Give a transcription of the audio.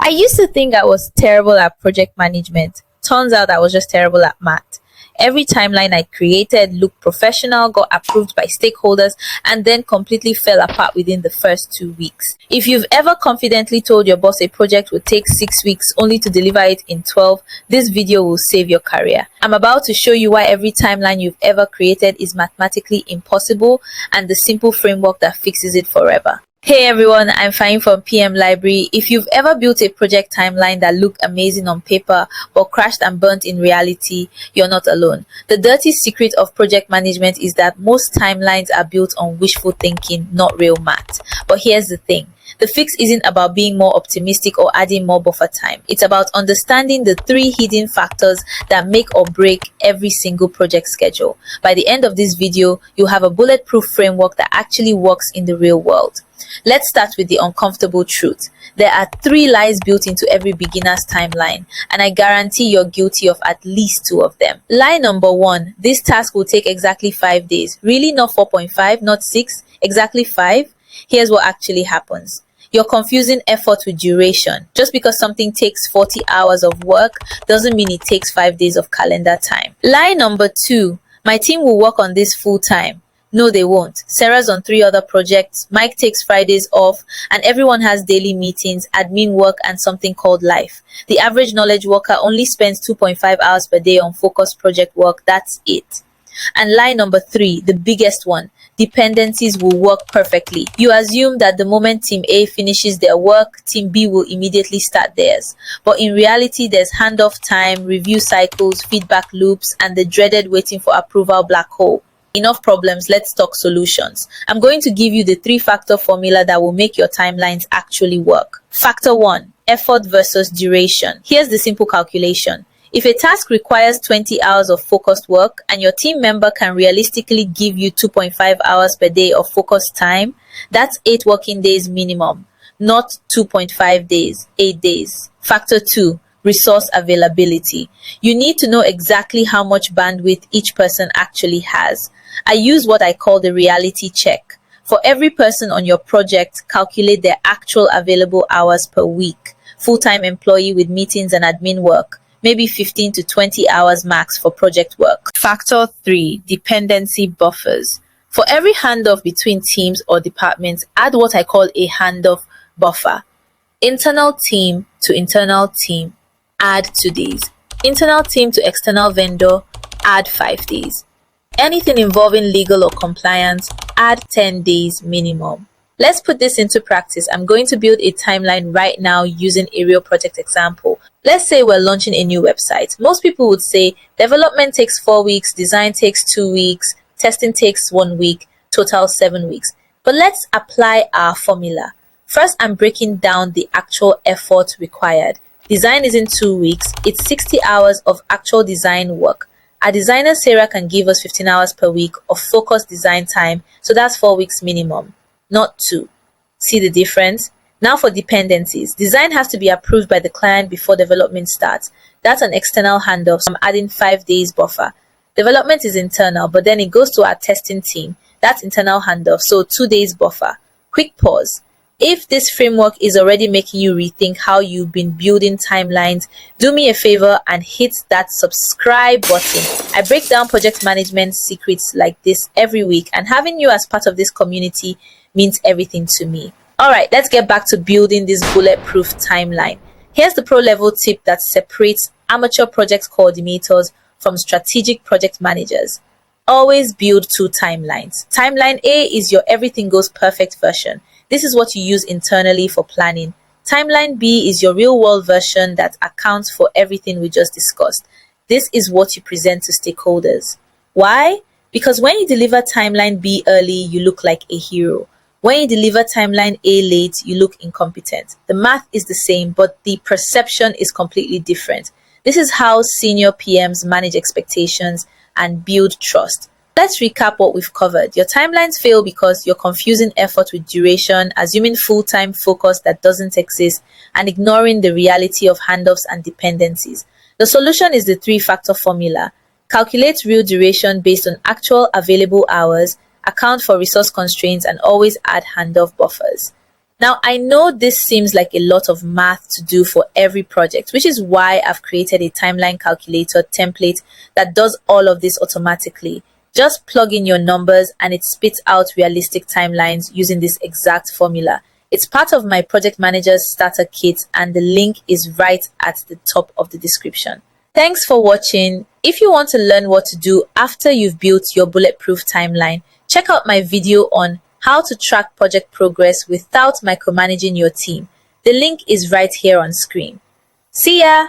I used to think I was terrible at project management. Turns out I was just terrible at math. Every timeline I created looked professional, got approved by stakeholders, and then completely fell apart within the first 2 weeks. If you've ever confidently told your boss a project would take 6 weeks only to deliver it in 12, this video will save your career. I'm about to show you why every timeline you've ever created is mathematically impossible and the simple framework that fixes it forever. Hey everyone, I'm Fine from PM Library. If you've ever built a project timeline that looked amazing on paper but crashed and burnt in reality, you're not alone. The dirty secret of project management is that most timelines are built on wishful thinking, not real math. But here's the thing. The fix isn't about being more optimistic or adding more buffer time. It's about understanding the 3 hidden factors that make or break every single project schedule. By the end of this video, you'll have a bulletproof framework that actually works in the real world. Let's start with the uncomfortable truth. There are 3 lies built into every beginner's timeline, and I guarantee you're guilty of at least 2 of them. Lie number 1, this task will take exactly 5 days. Really? Not 4.5, not 6, exactly 5? Here's what actually happens. You're confusing effort with duration. Just because something takes 40 hours of work doesn't mean it takes 5 days of calendar time. Lie number 2, my team will work on this full time. No, they won't. Sarah's on 3 other projects, Mike takes Fridays off, and everyone has daily meetings, admin work, and something called life. The average knowledge worker only spends 2.5 hours per day on focused project work. That's it. And lie number 3, the biggest one, dependencies will work perfectly. You assume that the moment Team A finishes their work, Team B will immediately start theirs. But in reality, there's handoff time, review cycles, feedback loops, and the dreaded waiting for approval black hole. Enough problems, let's talk solutions. I'm going to give you the 3-factor formula that will make your timelines actually work. Factor 1, effort versus duration. Here's the simple calculation. If a task requires 20 hours of focused work and your team member can realistically give you 2.5 hours per day of focused time, that's 8 working days minimum, not 2.5 days, 8 days. Factor 2, resource availability. You need to know exactly how much bandwidth each person actually has. I use what I call the reality check. For every person on your project, calculate their actual available hours per week. Full-time employee with meetings and admin work, maybe 15 to 20 hours max for project work. Factor 3, dependency buffers. For every handoff between teams or departments, add what I call a handoff buffer. Internal team to internal team, add 2 days. Internal team to external vendor, add 5 days. Anything involving legal or compliance, add 10 days minimum. Let's put this into practice. I'm going to build a timeline right now using a real project example. Let's say we're launching a new website. Most people would say development takes 4 weeks, design takes 2 weeks, testing takes 1 week, total 7 weeks. But let's apply our formula. First, I'm breaking down the actual effort required. Design is in 2 weeks. It's 60 hours of actual design work. Our designer Sarah can give us 15 hours per week of focused design time, so that's 4 weeks minimum, not 2. See the difference? Now for dependencies. Design has to be approved by the client before development starts. That's an external handoff, so I'm adding 5 days buffer. Development is internal, but then it goes to our testing team. That's internal handoff, so 2 days buffer. Quick pause. If this framework is already making you rethink how you've been building timelines, do me a favor and hit that subscribe button. I break down project management secrets like this every week, and having you as part of this community means everything to me. Alright, let's get back to building this bulletproof timeline. Here's the pro level tip that separates amateur project coordinators from strategic project managers. Always build 2 timelines. Timeline A is your everything goes perfect version. This is what you use internally for planning. Timeline B is your real-world version that accounts for everything we just discussed. This is what you present to stakeholders. Why? Because when you deliver timeline B early, you look like a hero. When you deliver timeline A late, you look incompetent. The math is the same, but the perception is completely different. This is how senior PMs manage expectations and build trust. Let's recap what we've covered. Your timelines fail because you're confusing effort with duration, assuming full-time focus that doesn't exist, and ignoring the reality of handoffs and dependencies. The solution is the 3-factor formula. Calculate real duration based on actual available hours, account for resource constraints, and always add handoff buffers. Now, I know this seems like a lot of math to do for every project, which is why I've created a timeline calculator template that does all of this automatically. Just plug in your numbers and it spits out realistic timelines using this exact formula. It's part of my Project Manager's starter kit and the link is right at the top of the description. Thanks for watching. If you want to learn what to do after you've built your bulletproof timeline, check out my video on how to track project progress without micromanaging your team. The link is right here on screen. See ya!